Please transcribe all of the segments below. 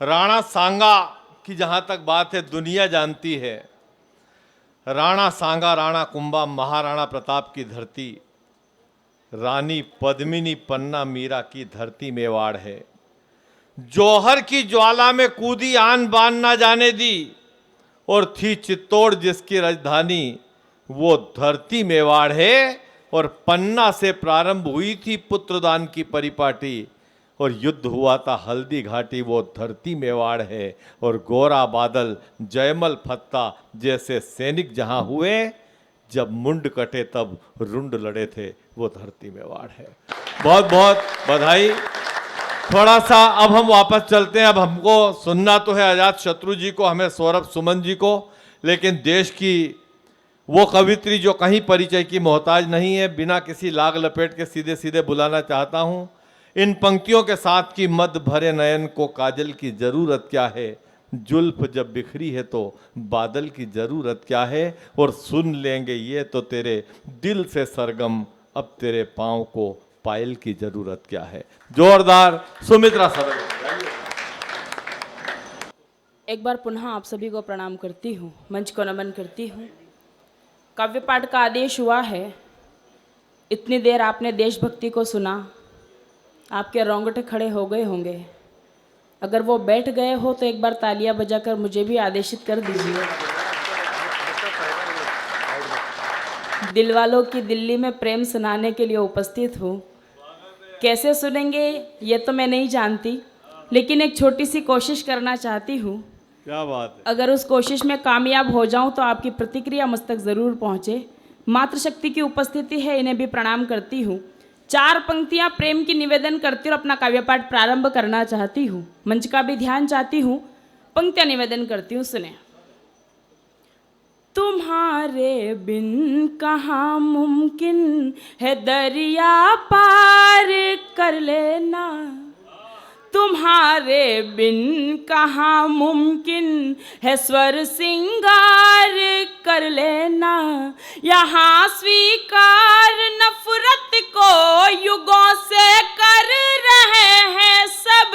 राणा सांगा की जहाँ तक बात है दुनिया जानती है। राणा सांगा, राणा कुंभा, महाराणा प्रताप की धरती, रानी पद्मिनी, पन्ना, मीरा की धरती मेवाड़ है। जौहर की ज्वाला में कूदी, आन बान ना जाने दी, और थी चित्तौड़ जिसकी राजधानी, वो धरती मेवाड़ है। और पन्ना से प्रारंभ हुई थी पुत्रदान की परिपाटी, और युद्ध हुआ था हल्दी घाटी, वो धरती मेवाड़ है। और गोरा बादल, जयमल फत्ता जैसे सैनिक जहां हुए, जब मुंड कटे तब रुंड लड़े थे, वो धरती मेवाड़ है। बहुत बहुत बधाई। थोड़ा सा अब हम वापस चलते हैं। अब हमको सुनना तो है अजात शत्रु जी को, हमें सौरभ सुमन जी को, लेकिन देश की वो कवित्री जो कहीं परिचय की मोहताज नहीं है, बिना किसी लाग लपेट के सीधे सीधे बुलाना चाहता हूं इन पंक्तियों के साथ कि मद भरे नयन को काजल की जरूरत क्या है, जुल्फ जब बिखरी है तो बादल की जरूरत क्या है, और सुन लेंगे ये तो तेरे दिल से सरगम, अब तेरे पाँव को पायल की जरूरत क्या है। जोरदार सुमित्रा सरगम। एक बार पुनः आप सभी को प्रणाम करती हूँ, मंच को नमन करती हूँ। काव्य पाठ का आदेश हुआ है। इतनी देर आपने देशभक्ति को सुना, आपके रोंगटे खड़े हो गए होंगे। अगर वो बैठ गए हो तो एक बार तालियां बजाकर मुझे भी आदेशित कर दीजिए। दिलवालों की दिल्ली में प्रेम सुनाने के लिए उपस्थित हूँ। कैसे सुनेंगे ये तो मैं नहीं जानती, लेकिन एक छोटी सी कोशिश करना चाहती हूँ। क्या बात है। अगर उस कोशिश में कामयाब हो जाऊं तो आपकी प्रतिक्रिया मुझ तक ज़रूर पहुँचे। मातृशक्ति की उपस्थिति है, इन्हें भी प्रणाम करती हूँ। 4 पंक्तियाँ प्रेम की निवेदन करती और अपना काव्य पाठ प्रारंभ करना चाहती हूँ। मंच का भी ध्यान चाहती हूँ। पंक्तियाँ निवेदन करती हूँ, सुने। तुम्हारे बिन कहाँ मुमकिन है दरिया पार कर लेना, तुम्हारे बिन कहाँ मुमकिन है स्वर सिंगार कर लेना। यहाँ स्वीकार नफरत को युगों से कर रहे हैं सब,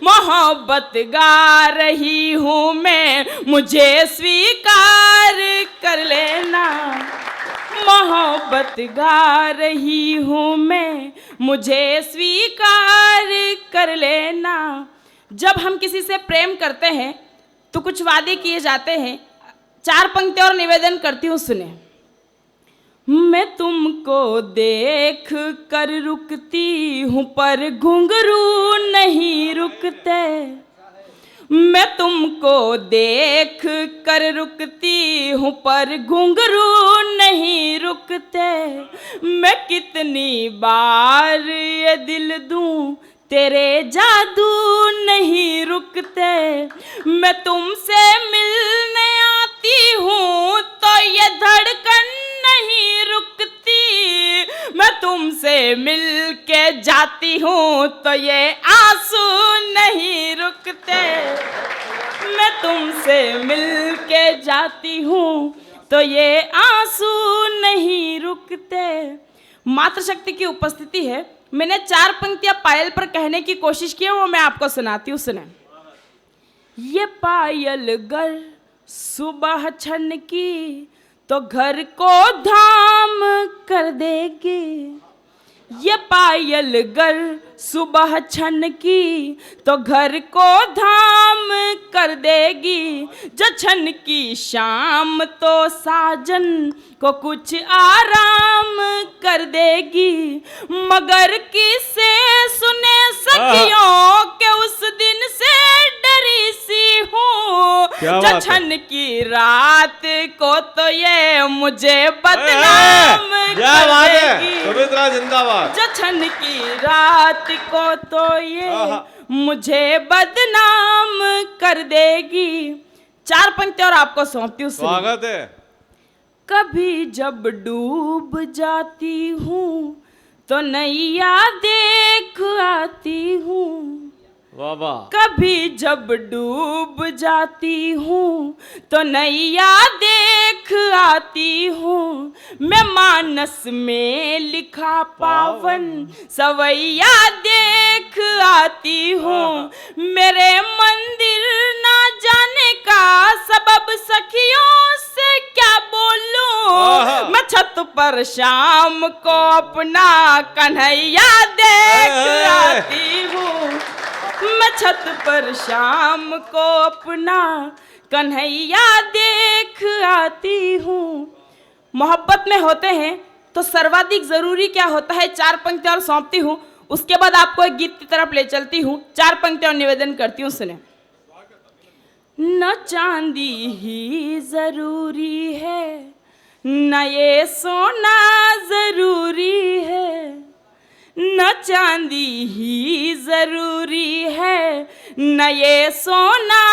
मोहब्बत गा रही हूँ मैं, मुझे स्वीकार कर लेना। मोहब्बत गा रही हूँ मैं, मुझे स्वीकार कर लेना। जब हम किसी से प्रेम करते हैं तो कुछ वादे किए जाते हैं। 4 पंक्ति और निवेदन करती हूँ, सुने। मैं तुमको देख कर रुकती हूँ पर घुंघरू नहीं रुकते, मैं तुमको देख कर रुकती हूँ पर घुंघरू नहीं रुकते। मैं कितनी बार ये दिल दूँ तेरे जादू नहीं रुकते। मैं तुमसे मिलने आती हूँ तो ये धड़कन नहीं रुकती, मैं तुमसे मिल के जाती हूँ तो ये आंसू नहीं रुकते। मैं तुमसे मिल के जाती हूँ तो ये आंसू नहीं रुकते। मातृशक्ति की उपस्थिति है। मैंने 4 पंक्तियाँ पायल पर कहने की कोशिश की है, वो मैं आपको सुनाती हूँ, सुने। ये पायल गर सुबह छन की तो घर को धाम कर देगी, ये पायल गर सुबह छन की तो घर को धाम कर देगी। जो छन की शाम तो साजन को कुछ आराम कर देगी, मगर किसे सुने सखियों के उस दिन से डरी सी हूँ। जो छन की रात को तो ये मुझे बदनाम कर देगी, सुमित्रा जिंदाबाद। जो छन की रात को तो ये मुझे बदनाम कर देगी। 4 पंक्ति और आपको सौंपती हूँ, स्वागत है। कभी जब डूब जाती हूँ तो नैया देख आती हूँ, वाह वाह। कभी जब डूब जाती हूँ तो नैया देख आती हूँ। मैं मानस में लिखा पावन सवैया देख आती हूँ। मेरे मन पर शाम को अपना कन्हैया देख आती हूँ। मैं छत पर शाम को अपना कन्हैया देख आती हूँ। मोहब्बत में होते हैं तो सर्वाधिक जरूरी क्या होता है, 4 पंक्तियां और सौंपती हूँ। उसके बाद आपको एक गीत की तरफ ले चलती हूँ। 4 पंक्तियां और निवेदन करती हूँ, सुने। न चांदी ही जरूरी है, न ये सोना जरूरी है। न चांदी ही जरूरी है, न ये सोना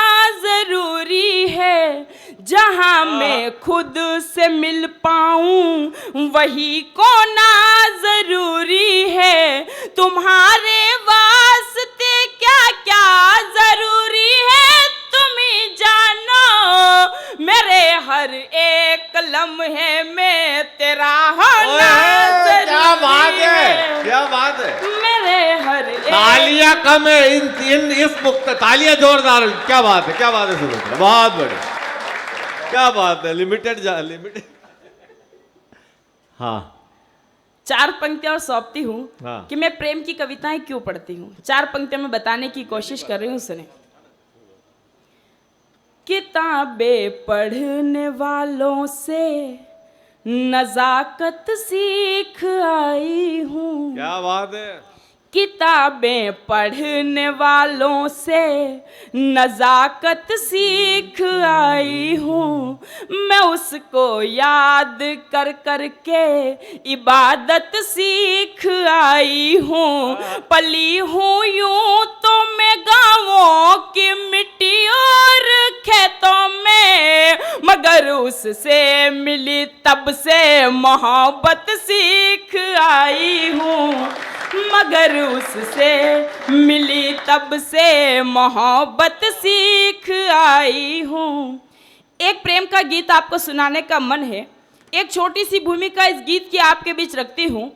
जरूरी है। जहाँ मैं खुद से मिल पाऊँ वही कोना जरूरी है। तुम्हारे वास्ते क्या क्या जरूरी है तुम ही जानो। मेरे हर एक लम्हे में तेरा होना जरूरी क्या बात है, है। क्या बात है। मेरे हर एक तालियां कम है इन इस मुक्त, तालियां जोरदार। क्या बात है, क्या बात है सुमित्रा, बहुत बढ़िया, क्या बात है। लिमिटेड हाँ 4 पंक्तियां और सौंपती हूँ हाँ। कि मैं प्रेम की कविताएं क्यों पढ़ती हूँ। 4 पंक्तियां में बताने की कोशिश कर रही हूँ, सुने। किताबें पढ़ने वालों से नजाकत सीख आई हूँ। क्या बात है। किताबें पढ़ने वालों से नजाकत सीख आई हूँ। मैं उसको याद कर कर के इबादत सीख आई हूँ। पली हूँ यूं तो मैं गाँवों की मिट्टी और खेतों में, मगर उससे मिली तब से मोहब्बत सीख आई हूँ। मगर उससे मिली तब से मोहब्बत सीख आई हूँ। एक प्रेम का गीत आपको सुनाने का मन है। एक छोटी सी भूमिका इस गीत की आपके बीच रखती हूँ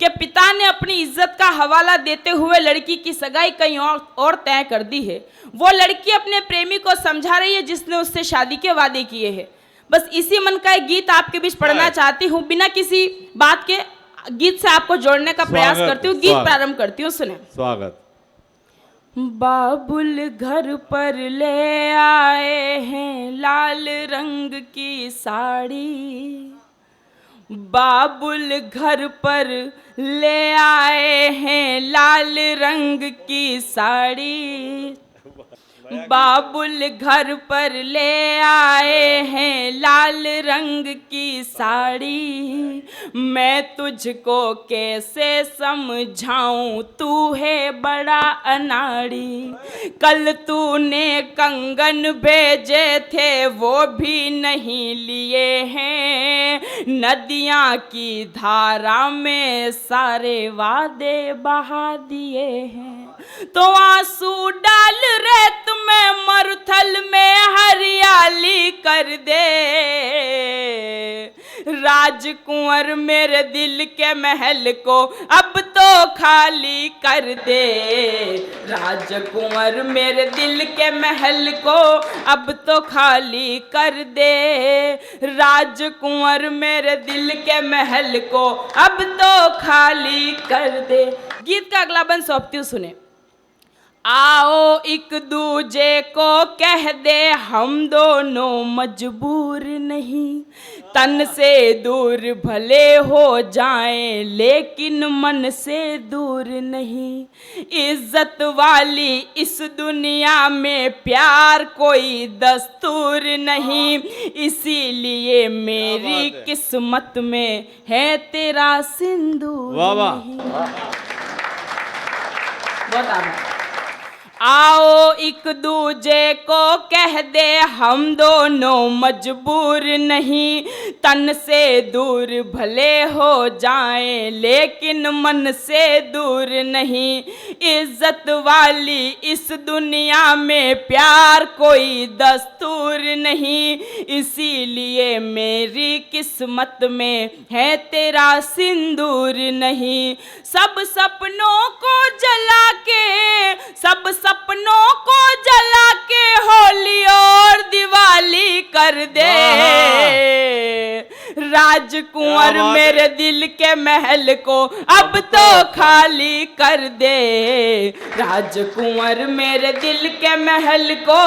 कि पिता ने अपनी इज्जत का हवाला देते हुए लड़की की सगाई कहीं और तय कर दी है। वो लड़की अपने प्रेमी को समझा रही है जिसने उससे शादी के वादे किए हैं। बस इसी मन का एक गीत आपके बीच पढ़ना चाहती हूँ। बिना किसी बात के गीत से आपको जोड़ने का प्रयास करती हूँ। गीत प्रारंभ करती हूँ, सुने। स्वागत। बाबुल घर पर ले आए हैं लाल रंग की साड़ी। बाबुल घर पर ले आए हैं लाल रंग की साड़ी। बाबुल घर पर ले आए हैं लाल रंग की साड़ी। मैं तुझको कैसे समझाऊं तू है बड़ा अनाड़ी। कल तूने कंगन भेजे थे वो भी नहीं लिए हैं। नदियाँ की धारा में सारे वादे बहा दिए हैं। तो आंसू डाल रेत में मरुथल में हरियाली कर दे। राजकुंवर मेरे दिल के महल को अब तो खाली कर दे। राजकुंवर मेरे दिल के महल को अब तो खाली कर दे। राजकुंवर मेरे दिल के महल को अब तो खाली कर दे। गीत का अगला बंद सौंपती हूँ, सुने। आओ एक दूजे को कह दे हम दोनों मजबूर नहीं। तन से दूर भले हो जाएं लेकिन मन से दूर नहीं। इज्जत वाली इस दुनिया में प्यार कोई दस्तूर नहीं। इसीलिए मेरी किस्मत में है तेरा सिंदूर नहीं। बहुत आभार। आओ एक दूजे को कह दे हम दोनों मजबूर नहीं। तन से दूर भले हो जाएं लेकिन मन से दूर नहीं। इज्जत वाली इस दुनिया में प्यार कोई दस्तूर नहीं। इसीलिए मेरी किस्मत में है तेरा सिंदूर नहीं। सब सपनों को जला के सपनों को जला के होली और दिवाली कर दे। राजकुंवर क्या बात मेरे दिल के महल को अब तो खाली कर दे। राजकुंवर मेरे दिल के महल को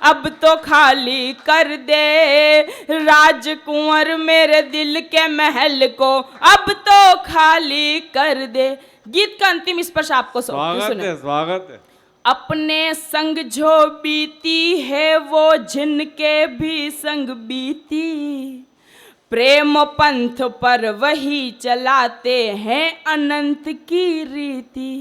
अब तो खाली कर दे। राजकुंवर मेरे दिल के महल को अब तो खाली कर दे। गीत का अंतिम स्पर्श आपको स्वागत है, स्वागत है। अपने संग जो बीती है वो जिनके भी संग बीती, प्रेम पंथ पर वही चलाते हैं अनंत की रीति।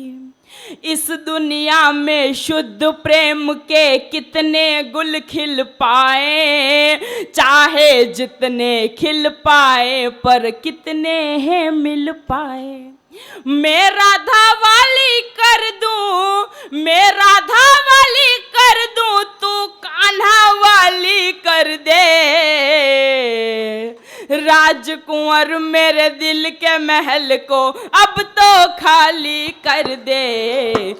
इस दुनिया में शुद्ध प्रेम के कितने गुल खिल पाए, चाहे जितने खिल पाए पर कितने हैं मिल पाए। मैं राधा वाली कर दूं, मैं राधा वाली कर दूं, तू कान्हा वाली कर दे। राजकुंवर मेरे दिल के महल को अब तो खाली कर दे।